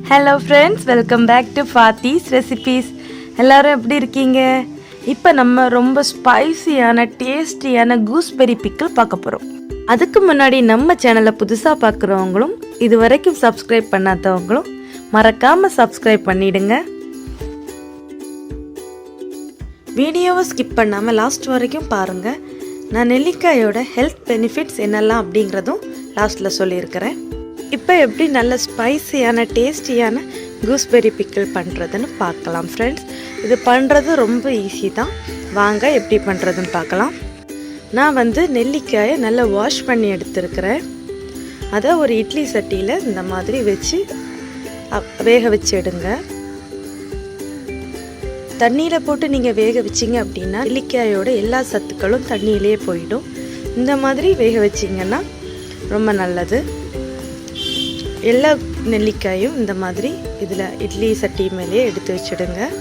Hello friends, welcome back to Fathi's recipes. எல்லோரும் எப்படி இருக்கீங்க? இப்போ நம்ம ரொம்ப ஸ்பைசியான டேஸ்டியான கூஸ்பெரி பிக்கிள் பார்க்க போகிறோம். அதுக்கு முன்னாடி நம்ம சேனலை புதுசாக பார்க்குறவங்களும் இது வரைக்கும் சப்ஸ்கிரைப் பண்ணாதவங்களும் மறக்காமல் சப்ஸ்கிரைப் பண்ணிவிடுங்க. வீடியோவை ஸ்கிப் பண்ணாமல் லாஸ்ட் வரைக்கும் பாருங்கள். நான் நெல்லிக்காயோட ஹெல்த் பெனிஃபிட்ஸ் என்னெல்லாம் அப்படிங்கிறதும் லாஸ்ட்டில் சொல்லியிருக்கிறேன். இப்போ எப்படி நல்ல ஸ்பைசியான டேஸ்டியான கூஸ்பெரி பிக்கிள் பண்ணுறதுன்னு பார்க்கலாம் ஃப்ரெண்ட்ஸ். இது பண்ணுறது ரொம்ப ஈஸி தான். வாங்க எப்படி பண்ணுறதுன்னு பார்க்கலாம். நான் நெல்லிக்காயை நல்லா வாஷ் பண்ணி எடுத்துருக்கிறேன். அதை ஒரு இட்லி சட்டியில் இந்த மாதிரி வச்சு வேக வச்சு எடுங்க. தண்ணியில் போட்டு நீங்கள் வேக வச்சிங்க அப்படின்னா நெல்லிக்காயோட எல்லா சத்துக்களும் தண்ணியிலே போயிடும். இந்த மாதிரி வேக வச்சிங்கன்னா ரொம்ப நல்லது. எல்லா நெல்லிக்காயும் இந்த மாதிரி இதில் இட்லி சட்டி மேலேயே எடுத்து வச்சுடுங்க.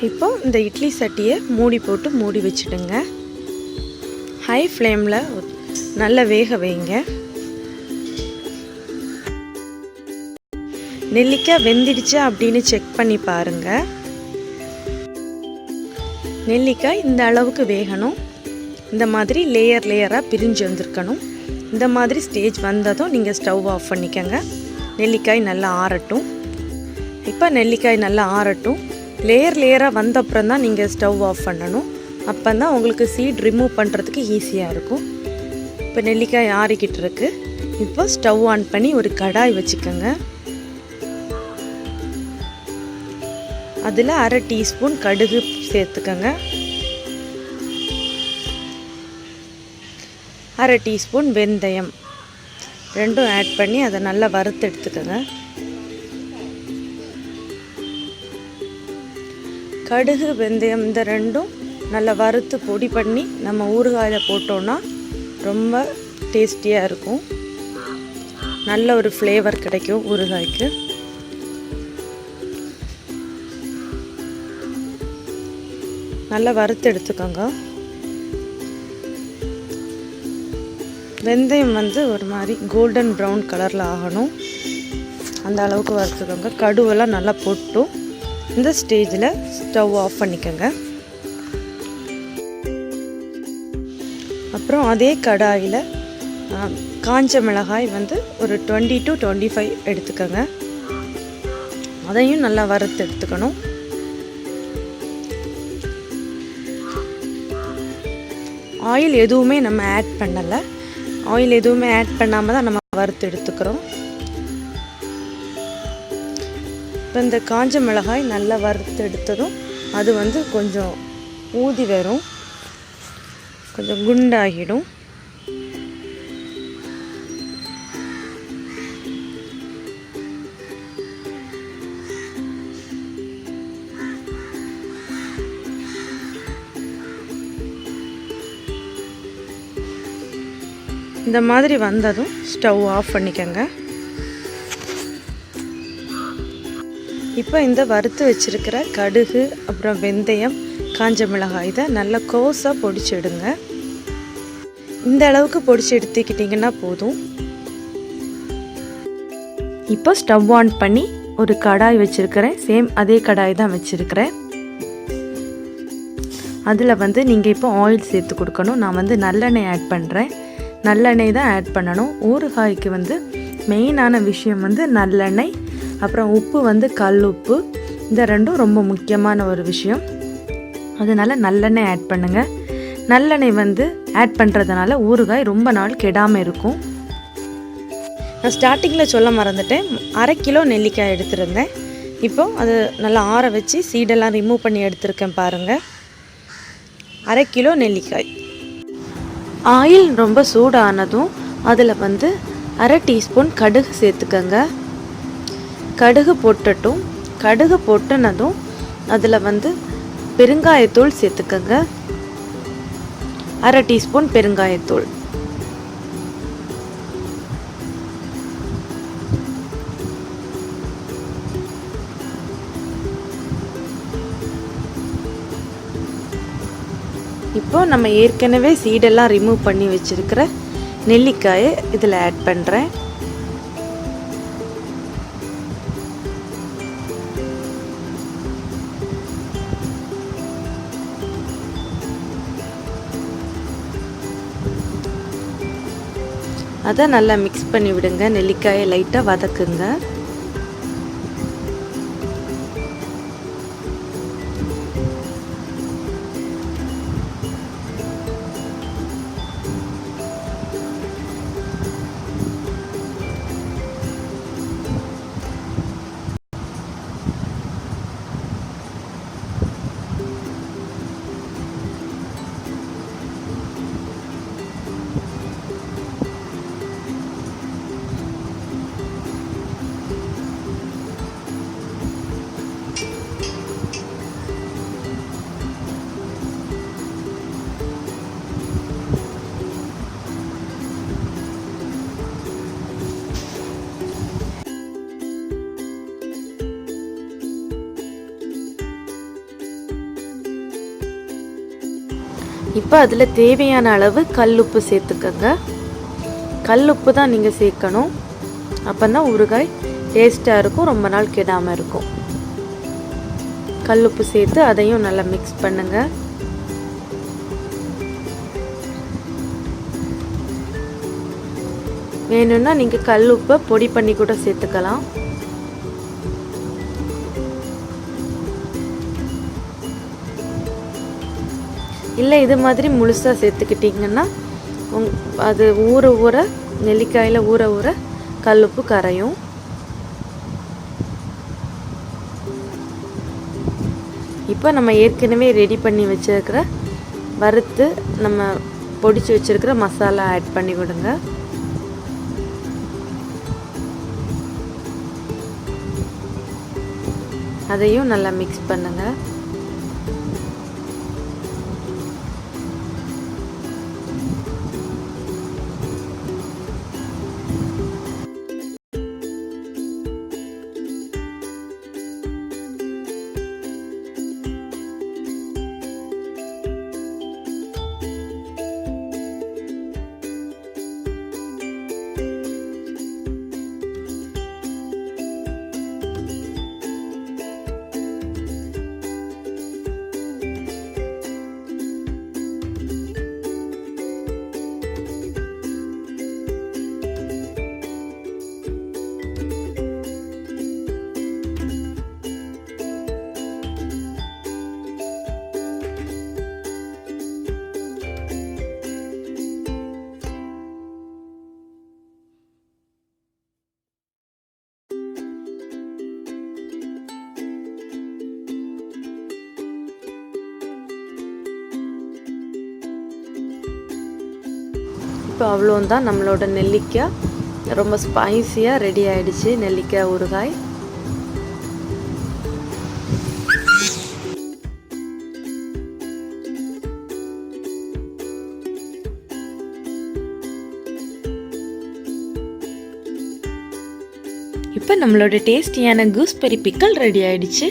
இப்போ இந்த இட்லி சட்டியை மூடி போட்டு மூடி வச்சுடுங்க. ஹை ஃப்ளேமில் நல்லா வேக வைங்க. நெல்லிக்காய் வெந்திடுச்சா அப்படின்னு செக் பண்ணி பாருங்கள். நெல்லிக்காய் இந்த அளவுக்கு வேகணும். இந்த மாதிரி லேயர் லேயராக பிரிஞ்சு வந்திருக்கணும். இந்த மாதிரி ஸ்டேஜ் வந்ததும் நீங்கள் ஸ்டவ் ஆஃப் பண்ணிக்கோங்க. நெல்லிக்காய் நல்லா ஆறட்டும். இப்போ நெல்லிக்காய் நல்லா ஆறட்டும். லேயர் லேயராக வந்த அப்புறம் தான் நீங்கள் ஸ்டவ் ஆஃப் பண்ணணும். அப்போ தான் உங்களுக்கு சீட் ரிமூவ் பண்ணுறதுக்கு ஈஸியாக இருக்கும். இப்போ நெல்லிக்காய் ஆறிக்கிட்டு இருக்கு. இப்போ ஸ்டவ் ஆன் பண்ணி ஒரு கடாய் வச்சுக்கோங்க. அதில் 1/2 டீஸ்பூன் கடுகு சேர்த்துக்கோங்க. 1/2 டீஸ்பூன் வெந்தயம் ரெண்டும் ஆட் பண்ணி அதை நல்லா வறுத்து எடுத்துக்கோங்க. கடுகு வெந்தயம் இந்த ரெண்டும் நல்லா வறுத்து பொடி பண்ணி நம்ம ஊறுகாயில் போட்டோன்னா ரொம்ப டேஸ்டியாக இருக்கும். நல்ல ஒரு ஃப்ளேவர் கிடைக்கும் ஊறுகாய்க்கு. நல்லா வறுத்து எடுத்துக்கோங்க. வெந்தயம் ஒரு மாதிரி கோல்டன் ப்ரௌன் கலரில் ஆகணும். அந்த அளவுக்கு வறுத்துக்கோங்க. கடுவெல்லாம் நல்லா போட்டும் இந்த ஸ்டேஜில் ஸ்டவ் ஆஃப் பண்ணிக்கோங்க. அப்புறம் அதே கடாயில் காஞ்ச மிளகாய் ஒரு 20 to 25 எடுத்துக்கோங்க. அதையும் நல்லா வறுத்து எடுத்துக்கணும். ஆயில் எதுவுமே நம்ம ஆட் பண்ணலை. ஆயில் எதுவுமே ஆட் பண்ணாமல் தான் நம்ம வறுத்து எடுத்துக்கிறோம். இப்போ இந்த காஞ்ச மிளகாய் நல்லா வறுத்து எடுத்ததும் அது கொஞ்சம் ஊதி வரும், கொஞ்சம் குண்டாகிடும். இந்த மாதிரி வந்ததும் ஸ்டவ் ஆஃப் பண்ணிக்கோங்க. இப்போ இந்த வறுத்து வச்சுருக்கிற கடுகு அப்புறம் வெந்தயம் காஞ்ச மிளகாய் இதை நல்லா கோஸாக பொடிச்சிடுங்க. இந்த அளவுக்கு பொடிச்சு எடுத்துக்கிட்டிங்கன்னா போதும். இப்போ ஸ்டவ் ஆன் பண்ணி ஒரு கடாய் வச்சுருக்கிறேன். சேம் அதே கடாய் தான் வச்சுருக்கிறேன். அதில் நீங்கள் இப்போ ஆயில் சேர்த்து கொடுக்கணும். நான் நல்லெண்ணெய் ஆட் பண்ணுறேன். நல்லெண்ணெய் தான் ஆட் பண்ணணும். ஊறுகாய்க்கு மெயினான விஷயம் நல்லெண்ணெய், அப்புறம் உப்பு கல் உப்பு. இந்த ரெண்டும் ரொம்ப முக்கியமான ஒரு விஷயம். அதனால் நல்லெண்ணெய் ஆட் பண்ணுங்கள். நல்லெண்ணெய் ஆட் பண்ணுறதுனால ஊறுகாய் ரொம்ப நாள் கெடாமல் இருக்கும். நான் ஸ்டார்டிங்கில் சொல்ல மறந்துட்டேன். 1/2 கிலோ நெல்லிக்காய் எடுத்துருந்தேன். இப்போ அது நல்லா ஆற வச்சு சீடெல்லாம் ரிமூவ் பண்ணி எடுத்துருக்கேன் பாருங்கள். 1/2 கிலோ நெல்லிக்காய். ஆயில் ரொம்ப சூடானதும் அதில் 1/2 டீஸ்பூன் கடுகு சேர்த்துக்கங்க. கடுகு போட்டுட்டும் கடுகு பொட்டுனதும் அதில் வந்து பெருங்காயத்தூள் சேர்த்துக்கங்க. 1/2 டீஸ்பூன் பெருங்காயத்தூள். இப்போ நம்ம ஏற்கனவே சீடெல்லாம் ரிமூவ் பண்ணி வச்சிருக்கிற நெல்லிக்காயை இதில் ஆட் பண்ணுறேன். அதை நல்லா மிக்ஸ் பண்ணி விடுங்க. நெல்லிக்காயை லைட்டாக வதக்குங்க. இப்போ அதில் தேவையான அளவு கல்லுப்பு சேர்த்துக்கங்க. கல்லுப்பு தான் நீங்கள் சேர்க்கணும். அப்போ தான் ஊறுகாய் டேஸ்ட்டாக இருக்கும், ரொம்ப நாள் கெடாமல் இருக்கும். கல்லுப்பு சேர்த்து அதையும் நல்லா மிக்ஸ் பண்ணுங்க. வேணும்னா நீங்கள் கல்லுப்பை பொடி பண்ணி கூட சேர்த்துக்கலாம். இல்லை இது மாதிரி முழுசாக சேர்த்துக்கிட்டிங்கன்னா அது ஊற நெல்லிக்காயில் ஊற கல்லுப்பு கரையும். இப்போ நம்ம ஏற்கனவே ரெடி பண்ணி வச்சிருக்கிற வறுத்து நம்ம பொடிச்சு வச்சிருக்கிற மசாலா ஆட் பண்ணி விடுங்க. அதையும் நல்லா மிக்ஸ் பண்ணுங்க. இப்போ அவ்வளோதான், நம்மளோட நெல்லிக்காய் ரொம்ப ஸ்பைசியாக ரெடி ஆகிடுச்சு. நெல்லிக்காய் ஊறுகாய். இப்போ நம்மளோட டேஸ்டியான கூஸ்பெரி பிக்கல் ரெடி ஆகிடுச்சு.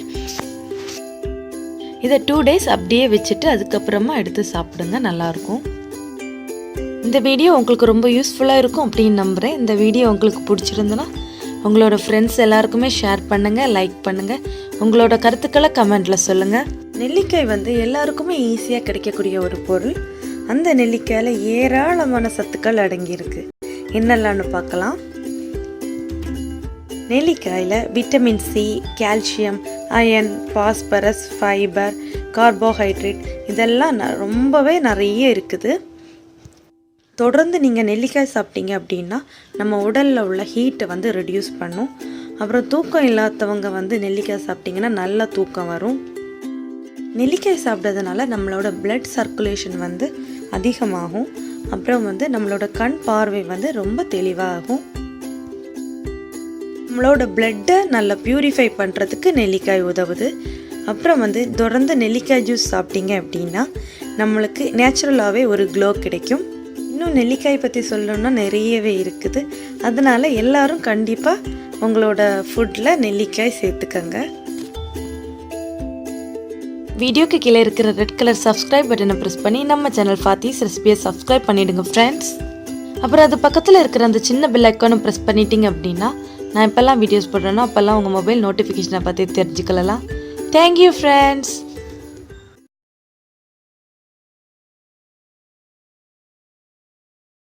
இதை 2 days அப்படியே வச்சுட்டு அதுக்கப்புறமா எடுத்து சாப்பிடுங்க, நல்லாயிருக்கும். இந்த வீடியோ உங்களுக்கு ரொம்ப யூஸ்ஃபுல்லாக இருக்கும் அப்படின்னு நம்புகிறேன். இந்த வீடியோ உங்களுக்கு பிடிச்சிருந்துன்னா உங்களோட ஃப்ரெண்ட்ஸ் எல்லாருக்குமே ஷேர் பண்ணுங்கள், லைக் பண்ணுங்கள். உங்களோட கருத்துக்களை கமெண்ட்டில் சொல்லுங்கள். நெல்லிக்காய் வந்து எல்லாருக்குமே ஈஸியாக கிடைக்கக்கூடிய ஒரு பொருள். அந்த நெல்லிக்காயில் ஏராளமான சத்துக்கள் அடங்கியிருக்கு. என்னெல்லாம்னு பார்க்கலாம். நெல்லிக்காயில் vitamin C, calcium, iron, phosphorus, fibre, carbohydrate இதெல்லாம் ரொம்பவே நிறைய இருக்குது. தொடர்ந்து நீங்கள் நெல்லிக்காய் சாப்பிட்டீங்க அப்படின்னா நம்ம உடலில் உள்ள ஹீட்டை வந்து ரெடியூஸ் பண்ணும். அப்புறம் தூக்கம் இல்லாதவங்க வந்து நெல்லிக்காய் சாப்பிட்டிங்கன்னா நல்லா தூக்கம் வரும். நெல்லிக்காய் சாப்பிட்றதுனால நம்மளோட பிளட் சர்க்குலேஷன் வந்து அதிகமாகும். அப்புறம் வந்து நம்மளோட கண் பார்வை வந்து ரொம்ப தெளிவாகும். நம்மளோட பிளட்டை நல்லா பியூரிஃபை பண்ணுறதுக்கு நெல்லிக்காய் உதவுது. அப்புறம் வந்து தொடர்ந்து நெல்லிக்காய் ஜூஸ் சாப்பிட்டீங்க அப்படின்னா நம்மளுக்கு நேச்சுரலாகவே ஒரு க்ளோ கிடைக்கும். இன்னும் நெல்லிக்காய் பற்றி சொல்லணுன்னா நிறையவே இருக்குது. அதனால் எல்லோரும் கண்டிப்பாக உங்களோட ஃபுட்டில் நெல்லிக்காய் சேர்த்துக்கங்க. வீடியோக்கு கீழே இருக்கிற ரெட் கலர் சப்ஸ்கிரைப் பட்டனை ப்ரெஸ் பண்ணி நம்ம சேனல் ஃபாத்திஸ் ரெசிபியை சப்ஸ்கிரைப் பண்ணிவிடுங்க ஃப்ரெண்ட்ஸ். அப்புறம் அது பக்கத்தில் இருக்கிற அந்த சின்ன பெல் ஐக்கானை ப்ரெஸ் பண்ணிட்டீங்க அப்படின்னா நான் இப்போல்லாம் வீடியோஸ் போடுறேன்னா அப்போல்லாம் உங்கள் மொபைல் நோட்டிஃபிகேஷனை பற்றி தெரிஞ்சுக்கலாம். Thank you friends.